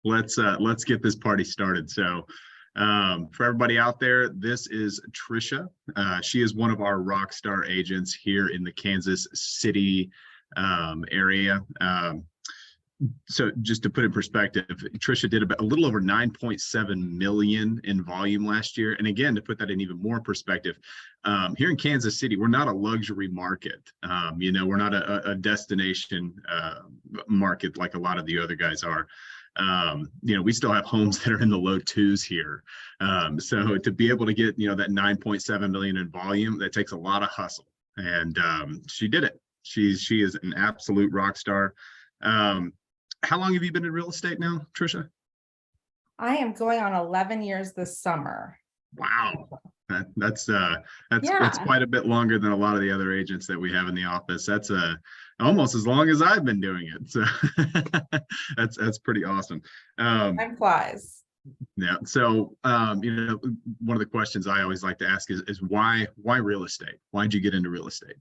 Let's get this party started. So for everybody out there, this is Trisha. She is one of our rock star agents here in the Kansas City area. So just to put it in perspective, Trisha did about a little over 9.7 million in volume last year. And again, to put that in even more perspective, here in Kansas City, we're not a luxury market. We're not a destination market like a lot of the other guys are. We still have homes that are in the low twos here. So to be able to get, that 9.7 million in volume, that takes a lot of hustle. And she did it. She is an absolute rock star. How long have you been in real estate now, Trisha? I am going on 11 years this summer. Wow. That's quite a bit longer than a lot of the other agents that we have in the office. That's almost as long as I've been doing it. So that's pretty awesome. Time flies. Yeah. So one of the questions I always like to ask is why real estate? Why'd you get into real estate?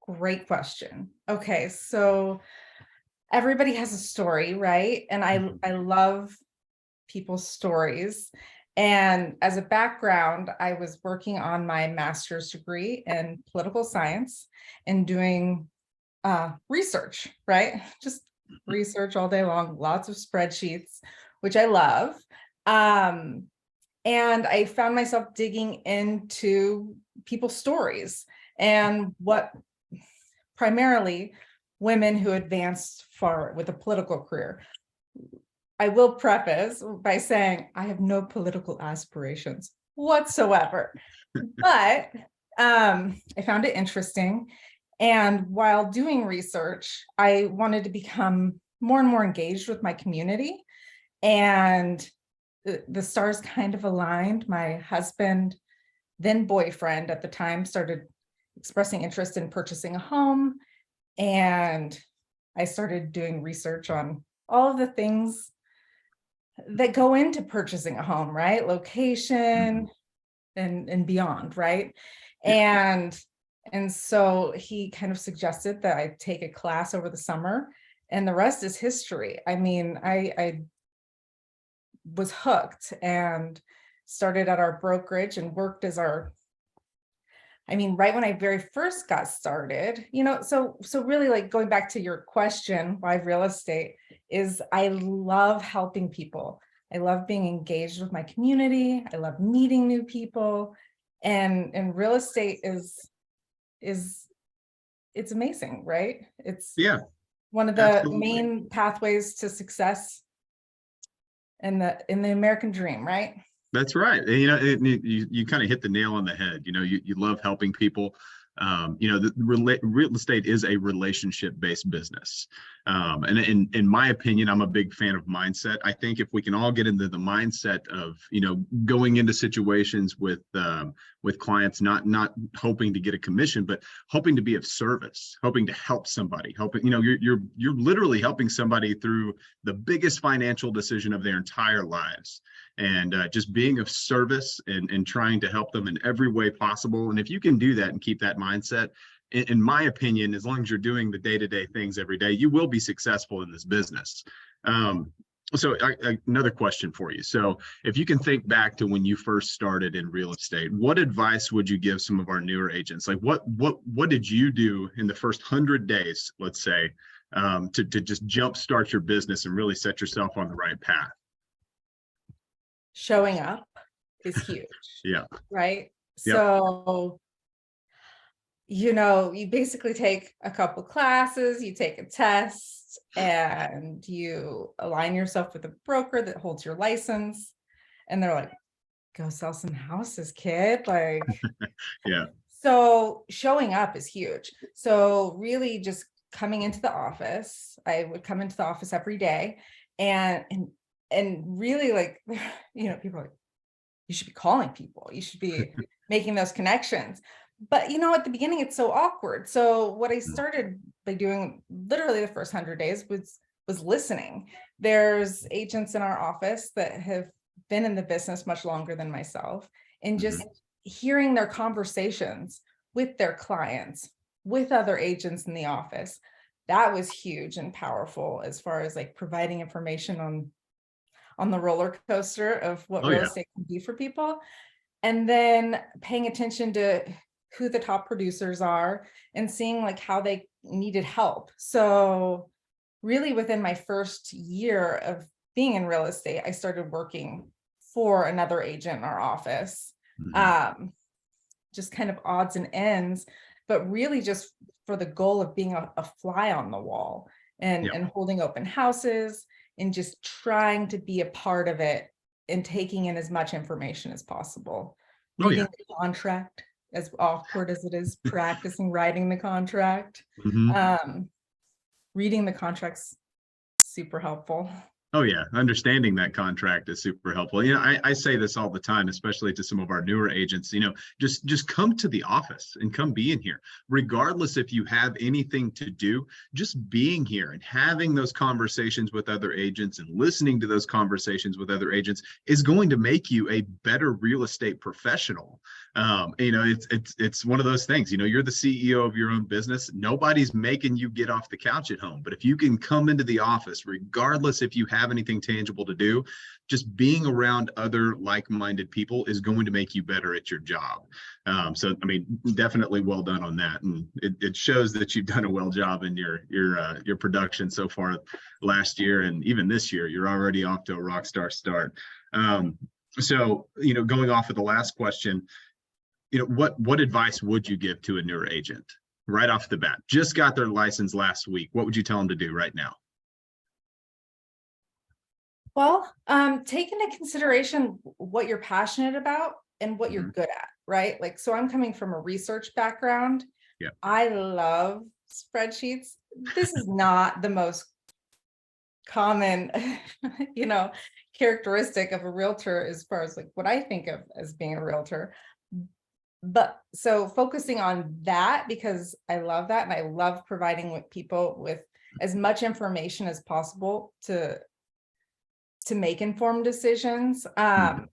Great question. Okay, so everybody has a story, right? And I love people's stories. And as a background, I was working on my master's degree in political science and doing research, right? Just research all day long, lots of spreadsheets, which I love. And I found myself digging into people's stories and what primarily women who advanced far with a political career. I will preface by saying I have no political aspirations whatsoever, but I found it interesting. And while doing research, I wanted to become more and more engaged with my community. And the stars kind of aligned. My husband, then boyfriend at the time, started expressing interest in purchasing a home. And I started doing research on all of the things that go into purchasing a home, right? Location and beyond, right? And so he kind of suggested that I take a class over the summer, and the rest is history. I mean, I was hooked and started at our brokerage and worked as right when I very first got started, so really, like, going back to your question, why real estate, is I love helping people. I love being engaged with my community. I love meeting new people, and real estate is it's amazing, right? It's one of the Absolutely. main pathways to success in the American dream, right? That's right. And, you kind of hit the nail on the head. You love helping people. Real estate is a relationship-based business. And in my opinion, I'm a big fan of mindset. I think if we can all get into the mindset of, going into situations with clients, not hoping to get a commission, but hoping to be of service, hoping to help somebody, you're literally helping somebody through the biggest financial decision of their entire lives. And just being of service and trying to help them in every way possible. And if you can do that and keep that mindset, in my opinion, as long as you're doing the day-to-day things every day, you will be successful in this business. So another question for you. So if you can think back to when you first started in real estate, what advice would you give some of our newer agents? Like what did you do in the first 100 days, let's say, to just jumpstart your business and really set yourself on the right path? Showing up is huge. Yeah. Right. Yep. So, you basically take a couple classes, you take a test, and you align yourself with a broker that holds your license. And they're like, go sell some houses, kid. Like, yeah. So showing up is huge. So really just coming into the office, I would come into the office every day and really, like, people are like, you should be calling people. You should be making those connections. But, at the beginning, it's so awkward. So what I started by doing literally the first 100 days was listening. There's agents in our office that have been in the business much longer than myself, and just hearing their conversations with their clients, with other agents in the office, that was huge and powerful as far as like providing information on the roller coaster of what Oh real yeah. estate can be for people. And then paying attention to who the top producers are and seeing like how they needed help. So really within my first year of being in real estate, I started working for another agent in our office. Mhm. Just kind of odds and ends, but really just for the goal of being a fly on the wall Yeah. and holding open houses and just trying to be a part of it and taking in as much information as possible. Oh yeah. Reading the contract, as awkward as it is, practicing writing the contract. Mhm. Um, Reading the contracts, super helpful. Oh yeah, understanding that contract is super helpful. I say this all the time, especially to some of our newer agents. Just come to the office and come be in here, regardless if you have anything to do. Just being here and having those conversations with other agents and listening to those conversations with other agents is going to make you a better real estate professional. It's one of those things. You're the CEO of your own business. Nobody's making you get off the couch at home, but if you can come into the office, regardless if you have anything tangible to do, just being around other like-minded people is going to make you better at your job. So I mean, definitely well done on that, and it shows that you've done a well job in your production so far last year, and even this year you're already off to a rock star start. So going off of the last question, what advice would you give to a newer agent right off the bat? Just got their license last week. What would you tell them to do right now? Well, take into consideration what you're passionate about and what you're Mhm. good at, right? Like, so I'm coming from a research background. Yeah. I love spreadsheets. This is not the most common, you know, characteristic of a realtor as far as like what I think of as being a realtor. But so focusing on that because I love that and I love providing with people with as much information as possible to make informed decisions. Mhm.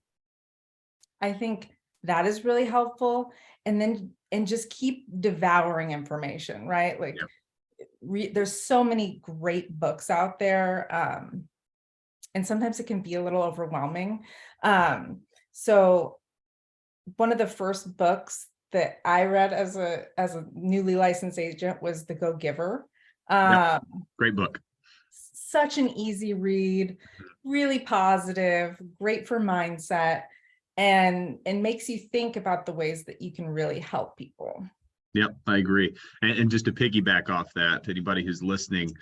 I think that is really helpful. And just keep devouring information, right? Like Yeah. there's so many great books out there. And sometimes it can be a little overwhelming. So one of the first books that I read as a newly licensed agent was The Go Giver. Yep. Um, Great book. Such an easy read, really positive, great for mindset, and makes you think about the ways that you can really help people. Yep, I agree. And just to piggyback off that, to anybody who's listening,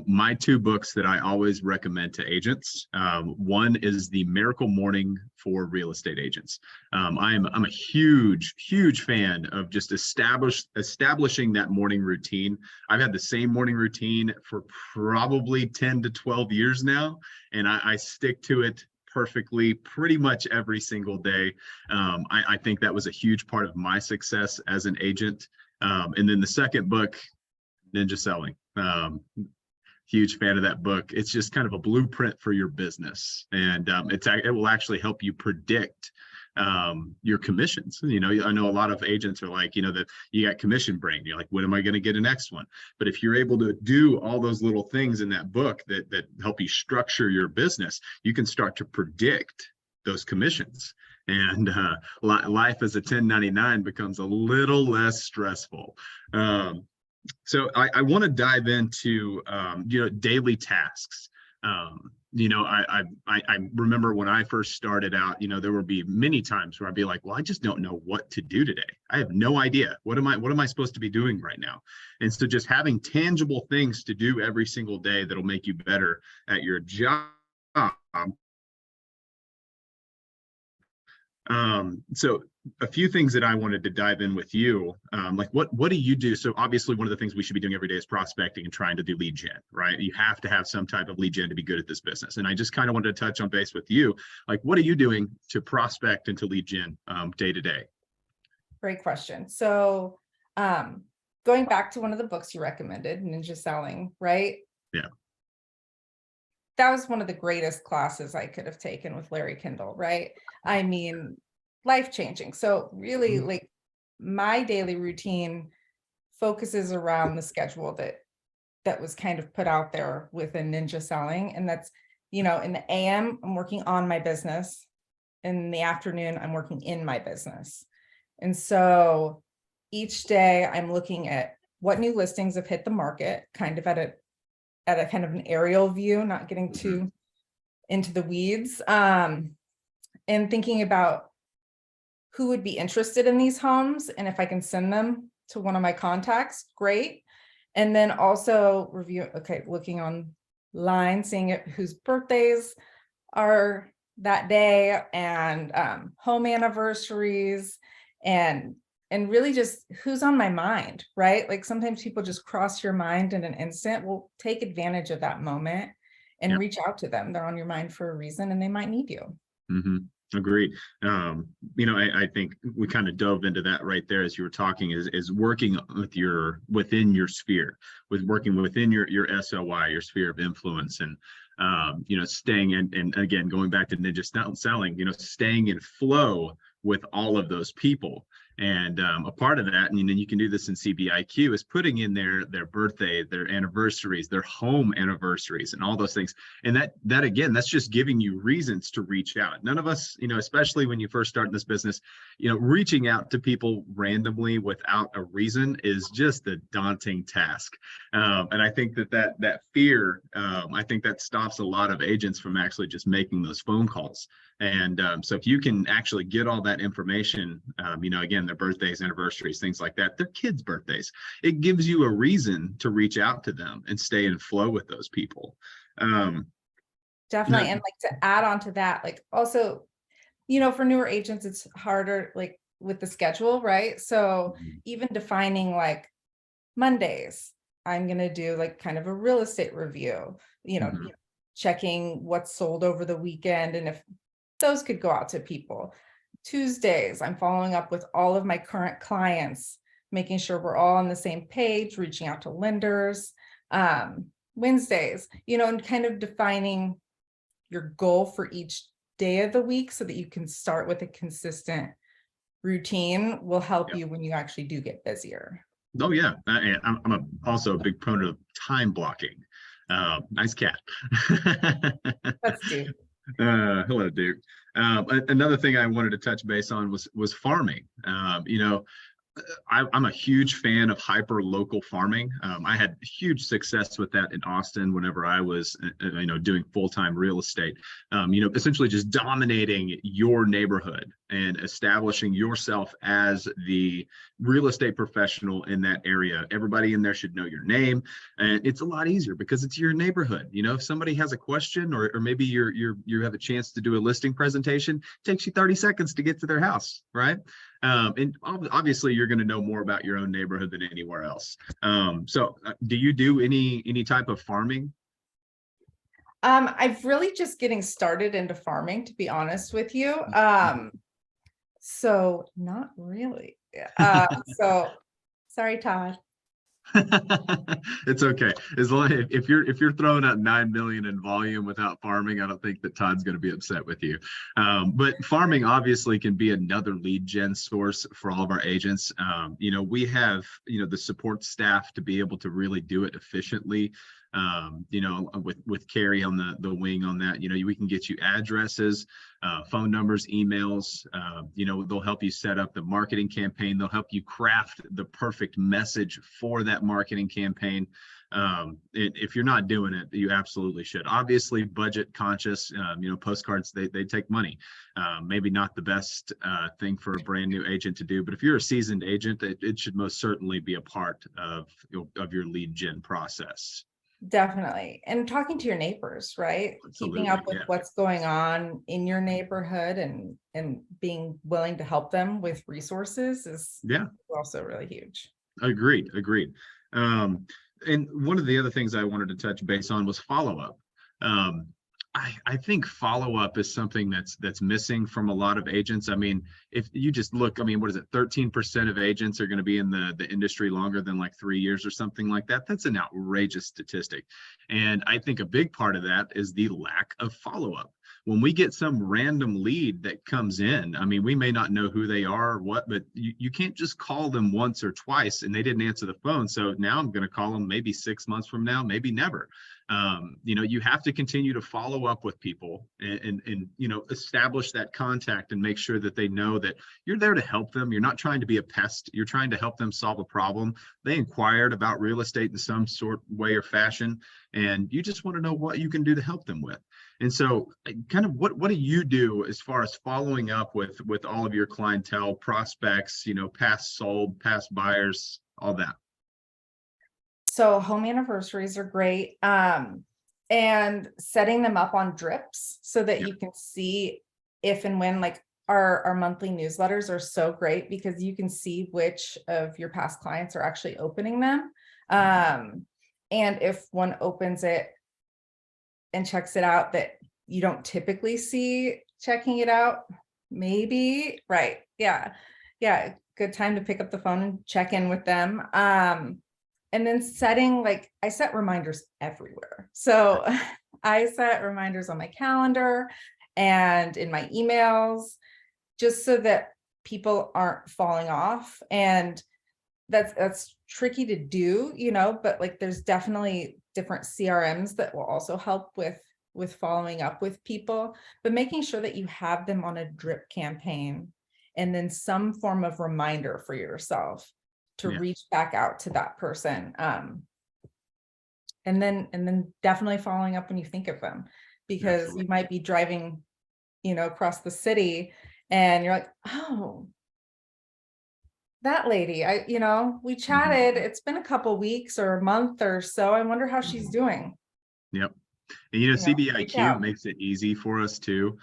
my two books that I always recommend to agents, one is The Miracle Morning for Real Estate Agents. I'm a huge fan of just establishing that morning routine. I've had the same morning routine for probably 10 to 12 years now, and I stick to it perfectly pretty much every single day. I think that was a huge part of my success as an agent. And then the second book, Ninja Selling. Huge fan of that book. It's just kind of a blueprint for your business, and it will actually help you predict your commissions. I know a lot of agents are like, that you got commission brain. You're like, when am I going to get a next one? But if you're able to do all those little things in that book that help you structure your business, you can start to predict those commissions. And life as a 1099 becomes a little less stressful. So I want to dive into daily tasks. I remember when I first started out, there would be many times where I'd be like, well, I just don't know what to do today. I have no idea. What am I supposed to be doing right now? And so just having tangible things to do every single day that'll make you better at your job. So a few things that I wanted to dive in with you, like what do you do? So obviously one of the things we should be doing every day is prospecting and trying to do lead gen, right? You have to have some type of lead gen to be good at this business. And I just kind of wanted to touch on base with you. Like, what are you doing to prospect and to lead gen day to day? Great question. So going back to one of the books you recommended, Ninja Selling, right? Yeah. That was one of the greatest classes I could have taken with Larry Kindle, right? I mean, life-changing. So really, Mhm. like my daily routine focuses around the schedule that that was kind of put out there within ninja selling. And that's, in the AM, I'm working on my business. In the afternoon, I'm working in my business. And so each day I'm looking at what new listings have hit the market, kind of at a kind of an aerial view, not getting too into the weeds, and thinking about who would be interested in these homes. And if I can send them to one of my contacts, great. And then also looking online, seeing whose birthdays are that day, and home anniversaries, and really just who's on my mind, right? Like sometimes people just cross your mind in an instant. Well, take advantage of that moment and reach out to them. They're on your mind for a reason, and they might need you. Agreed. I think we kind of dove into that right there as you were talking, is working within your sphere, working within your SOI, your sphere of influence, and staying and again, going back to ninja selling, staying in flow with all of those people. And a part of that, and then you can do this in CBIQ, is putting in their birthday, their anniversaries, their home anniversaries, and all those things. And that again, that's just giving you reasons to reach out. None of us, especially when you first start in this business, reaching out to people randomly without a reason is just a daunting task. And I think that fear, I think that stops a lot of agents from actually just making those phone calls. And so if you can actually get all that information, again, their birthdays, anniversaries, things like that, their kids' birthdays, it gives you a reason to reach out to them and stay in flow with those people. Definitely. And like to add on to that, like also, for newer agents, it's harder, like with the schedule, right? So even defining like Mondays, I'm going to do like kind of a real estate review, checking what's sold over the weekend, and if those could go out to people. Tuesdays, I'm following up with all of my current clients, making sure we're all on the same page, reaching out to lenders. Wednesdays, and kind of defining your goal for each day of the week so that you can start with a consistent routine will help you when you actually do get busier. Oh yeah, and I'm also a big proponent of time blocking. Nice cat. That's Duke. Hello, Duke. Another thing I wanted to touch base on was farming. I'm a huge fan of hyper local farming. I had huge success with that in Austin whenever I was, doing full-time real estate. Essentially just dominating your neighborhood and establishing yourself as the real estate professional in that area. Everybody in there should know your name, and it's a lot easier because it's your neighborhood. If somebody has a question, or maybe you have a chance to do a listing presentation, it takes you 30 seconds to get to their house, right? And obviously you're going to know more about your own neighborhood than anywhere else. So do you do any type of farming? I've really just getting started into farming, to be honest with you. So not really. So sorry, Todd. It's okay. As long if you're throwing out 9 million in volume without farming, I don't think that Todd's going to be upset with you. But farming obviously can be another lead gen source for all of our agents. We have the support staff to be able to really do it efficiently. With Carrie on the wing on that, we can get you addresses, phone numbers, emails. They'll help you set up the marketing campaign. They'll help you craft the perfect message for that marketing campaign. If you're not doing it, you absolutely should. Obviously, budget conscious. Postcards, they take money. Maybe not the best thing for a brand new agent to do, but if you're a seasoned agent, it should most certainly be a part of your lead gen process. Definitely. And talking to your neighbors, right? Absolutely, keeping up with what's going on in your neighborhood and being willing to help them with resources is also really huge. Agreed. And one of the other things I wanted to touch base on was follow-up. I think follow-up is something that's missing from a lot of agents. I mean, if you just look, what is it? 13% of agents are going to be in the industry longer than like 3 years or something like that. That's an outrageous statistic. And I think a big part of that is the lack of follow-up. when we get some random lead that comes in, I mean, we may not know who they are or what, but you can't just call them once or twice and they didn't answer the phone. So now I'm going to call them maybe 6 months from now, maybe never. You know, you have to continue to follow up with people and you know, establish that contact and make sure that they know that you're there to help them. You're not trying to be a pest. You're trying to help them solve a problem. They inquired about real estate in some sort way or fashion, and you just want to know what you can do to help them with. And so kind of what do you do as far as following up with all of your clientele, prospects, you know, past sold, past buyers, all that? So home anniversaries are great. And setting them up on drips so that you can see if and when, like our monthly newsletters are so great because you can see which of your past clients are actually opening them. And if one opens it and checks it out that you don't typically see checking it out, maybe, right. Yeah. Good time to pick up the phone and check in with them. And then setting, like I set reminders everywhere. So I set reminders on my calendar and in my emails, just so that people aren't falling off. And that's tricky to do, you know, but like there's definitely different CRMs that will also help with following up with people, but making sure that you have them on a drip campaign and then some form of reminder for yourself to reach back out to that person. And then definitely following up when you think of them, because Absolutely. you might be driving, you know, across the city and you're like, oh, that lady, you know, we chatted, it's been a couple weeks or a month or so. I wonder how she's doing. Yep. And you know, Reach CBIQ out. makes it easy for us too.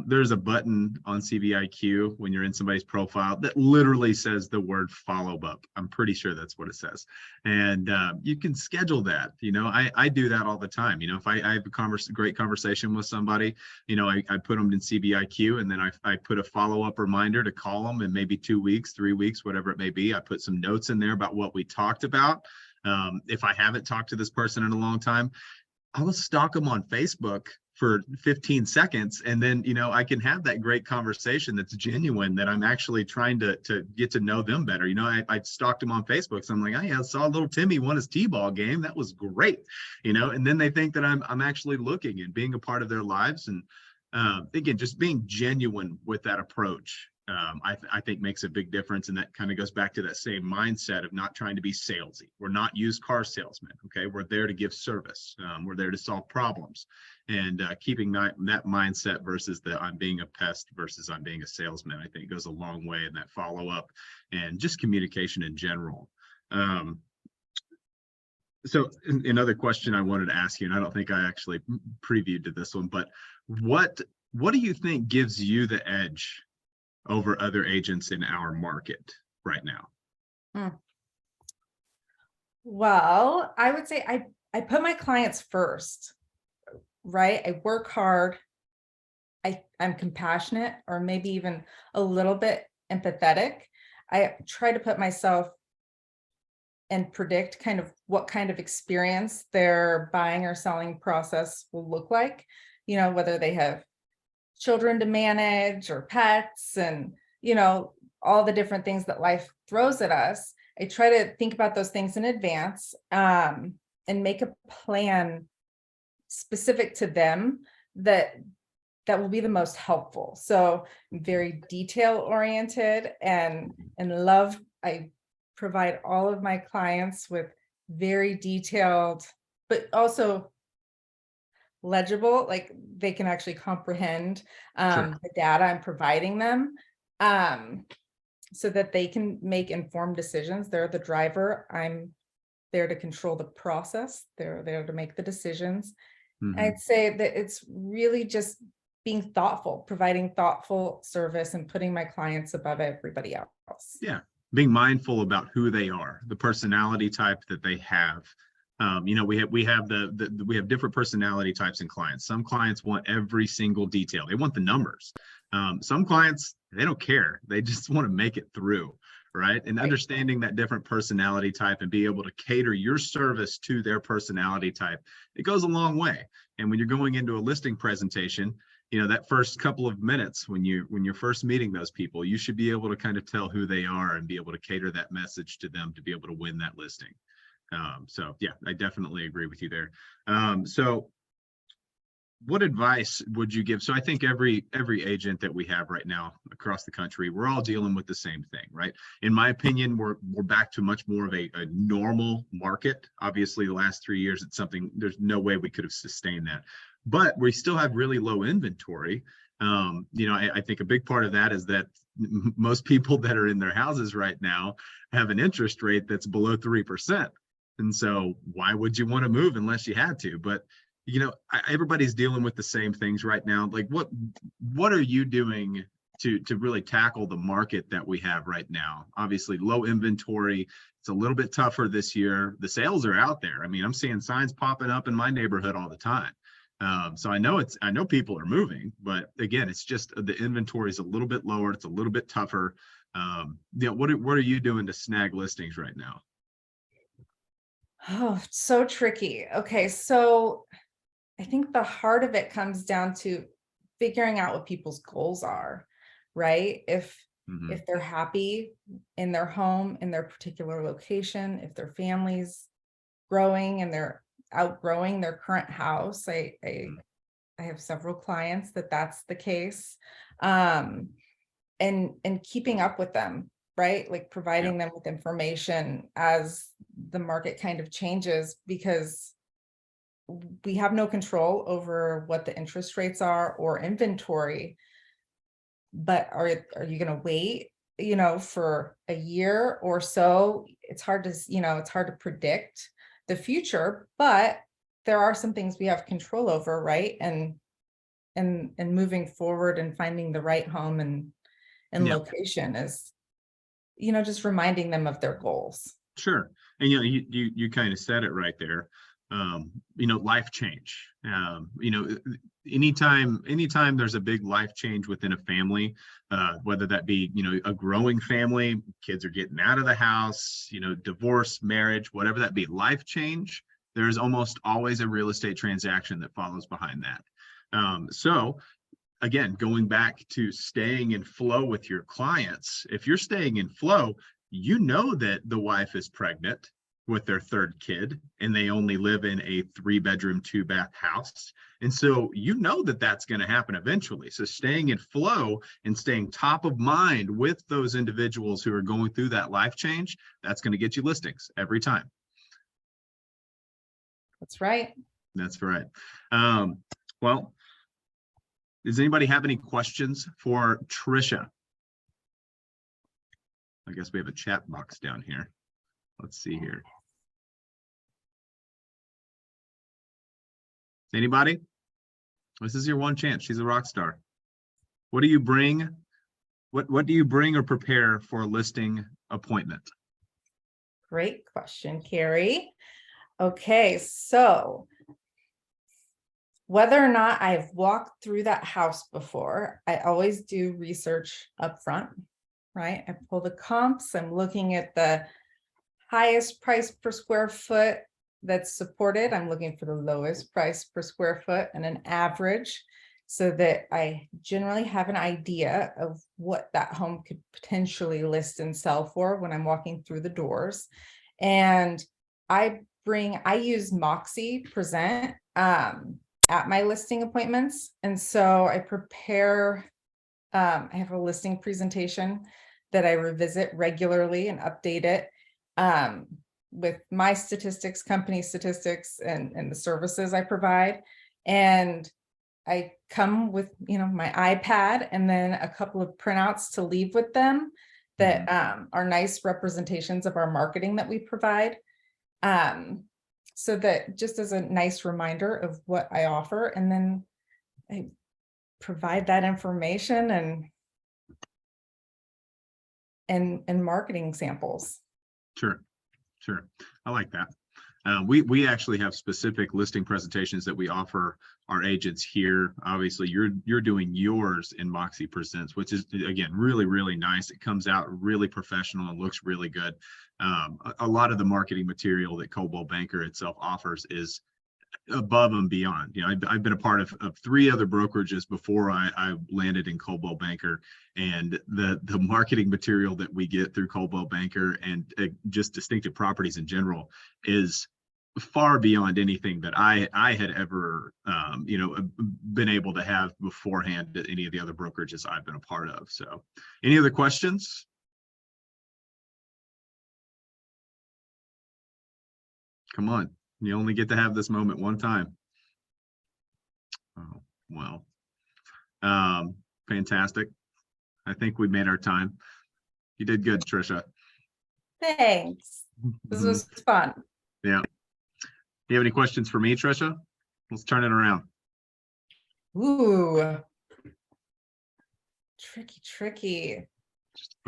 There's a button on CBIQ when you're in somebody's profile that literally says the word follow up. I'm pretty sure that's what it says. And you can schedule that. You know, I do that all the time. You know, if I have a great conversation with somebody, you know, I put them in CBIQ and then I put a follow up reminder to call them in maybe 2 weeks, 3 weeks, whatever it may be. I put some notes in there about what we talked about. If I haven't talked to this person in a long time, I'll stalk them on Facebook for 15 seconds. And then, you know, I can have that great conversation that's genuine, that I'm actually trying to get to know them better. You know, I stalked them on Facebook. So I'm like, oh yeah, I saw little Timmy won his T-ball game. That was great. You know, and then they think that I'm actually looking and being a part of their lives. And again, just being genuine with that approach, I think makes a big difference. And that kind of goes back to that same mindset of not trying to be salesy. We're not used car salesmen. Okay. We're there to give service. We're there to solve problems, and keeping that mindset versus the I'm being a pest versus I'm being a salesman, I think goes a long way in that follow up and just communication in general. So another question I wanted to ask you, and I don't think I actually previewed to this one, but what do you think gives you the edge over other agents in our market right now? Well, I would say I put my clients first, right? I work hard. I'm compassionate, or maybe even a little bit empathetic. I try to put myself and predict kind of what kind of experience their buying or selling process will look like, you know, whether they have children to manage or pets and, you know, all the different things that life throws at us. I try to think about those things in advance, and make a plan specific to them that will be the most helpful. So I'm very detail oriented and love, I provide all of my clients with very detailed, but also legible, like they can actually comprehend Sure. the data I'm providing them, so that they can make informed decisions. They're the driver. I'm there to control the process. They're there to make the decisions. I'd say that it's really just being thoughtful, providing thoughtful service and putting my clients above everybody else. Yeah, being mindful about who they are, the personality type that they have. You know, we have we have different personality types in clients. Some clients want every single detail. They want the numbers. Some clients, they don't care. They just want to make it through, right? And understanding that different personality type and be able to cater your service to their personality type, it goes a long way. And when you're going into a listing presentation, you know, that first couple of minutes when you're first meeting those people, you should be able to kind of tell who they are and be able to cater that message to them to be able to win that listing. So yeah, I definitely agree with you there. So what advice would you give? So I think every agent that we have right now across the country, we're all dealing with the same thing, right? In my opinion, we're back to much more of a normal market. Obviously, the last 3 years, it's something, there's no way we could have sustained that. But we still have really low inventory. You know, I think a big part of that is that most people that are in their houses right now have an interest rate that's below 3%. And so why would you want to move unless you had to? But you know, everybody's dealing with the same things right now. Like what are you doing to really tackle the market that we have right now? Obviously, low inventory. It's a little bit tougher this year. The sales are out there. I mean, I'm seeing signs popping up in my neighborhood all the time. So I know people are moving, but again, it's just the inventory is a little bit lower. It's a little bit tougher. You know, what are you doing to snag listings right now? Oh, so tricky. Okay, so I think the heart of it comes down to figuring out what people's goals are, right? If they're happy in their home, in their particular location, if their family's growing and they're outgrowing their current house. I have several clients that's the case. And keeping up with them, right? Like Yeah. providing them with information as the market kind of changes, because we have no control over what the interest rates are or inventory. But are you going to wait, you know, for a year or so? It's hard to, you know, it's hard to predict the future, but there are some things we have control over, right? And moving forward and finding the right home and Yeah. location is, you know, just reminding them of their goals. Sure. And you know, you kind of said it right there. You know, life change. You know, anytime there's a big life change within a family, whether that be, you know, a growing family, kids are getting out of the house, you know, divorce, marriage, whatever that be, life change, there's almost always a real estate transaction that follows behind that. So again, going back to staying in flow with your clients, if you're staying in flow, you know that the wife is pregnant with their third kid and they only live in a 3-bedroom, 2-bath house. And so you know that that's going to happen eventually. So staying in flow and staying top of mind with those individuals who are going through that life change, that's going to get you listings every time. That's right. That's right. Well, does anybody have any questions for Trisha? I guess we have a chat box down here. Let's see here. Anybody? This is your one chance. She's a rock star. What do you bring? What do you bring or prepare for a listing appointment? Great question, Carrie. Okay, so whether or not I've walked through that house before, I always do research up front, right? I pull the comps. I'm looking at the highest price per square foot that's supported. I'm looking for the lowest price per square foot and an average, so that I generally have an idea of what that home could potentially list and sell for when I'm walking through the doors. And I use Moxie Present at my listing appointments. And so I prepare, I have a listing presentation that I revisit regularly and update it with my statistics, company statistics, and the services I provide. And I come with, you know, my iPad and then a couple of printouts to leave with them that are nice representations of our marketing that we provide. So that just as a nice reminder of what I offer, and then I provide that information and marketing samples. Sure. I like that. We actually have specific listing presentations that we offer our agents here. Obviously, you're doing yours in Moxie Presents, which is, again, really, really nice. It comes out really professional and looks really good. A lot of the marketing material that Coldwell Banker itself offers is above and beyond. You know, I've been a part of 3 other brokerages before I landed in Coldwell Banker, and the marketing material that we get through Coldwell Banker and just Distinctive Properties in general is far beyond anything that I had ever you know, been able to have beforehand at any of the other brokerages I've been a part of. So, any other questions? Come on, you only get to have this moment one time. Oh, well, fantastic. I think we made our time. You did good, Trisha. Thanks. This was fun. Yeah. Do you have any questions for me, Trisha? Let's turn it around. Ooh. Tricky.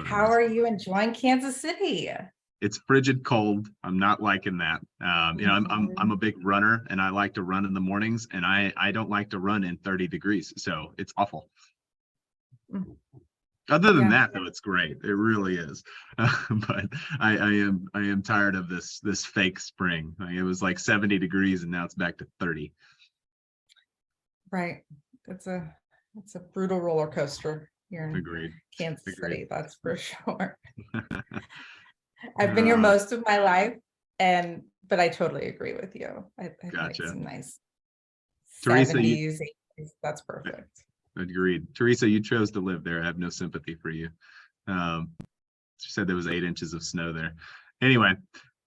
How are you enjoying Kansas City? It's frigid cold. I'm not liking that. You know, I'm a big runner, and I like to run in the mornings, and I don't like to run in 30 degrees, so it's awful. Other than that, though, it's great. It really is. But I am tired of this fake spring. Like, it was like 70 degrees, and now it's back to 30. Right. It's a brutal roller coaster here in Agreed. Kansas Agreed. City, that's for sure. I've been here most of my life, but I totally agree with you. I like some nice Teresa, 70s, 80s. That's perfect. Agreed. Teresa, you chose to live there. I have no sympathy for you. She said there was 8 inches of snow there. Anyway,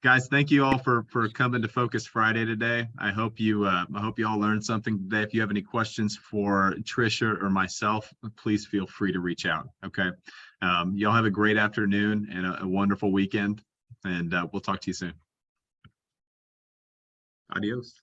guys, thank you all for coming to Focus Friday today. I hope you all learned something today. If you have any questions for Trisha or myself, please feel free to reach out. Okay. Y'all have a great afternoon and a wonderful weekend, and we'll talk to you soon. Adios.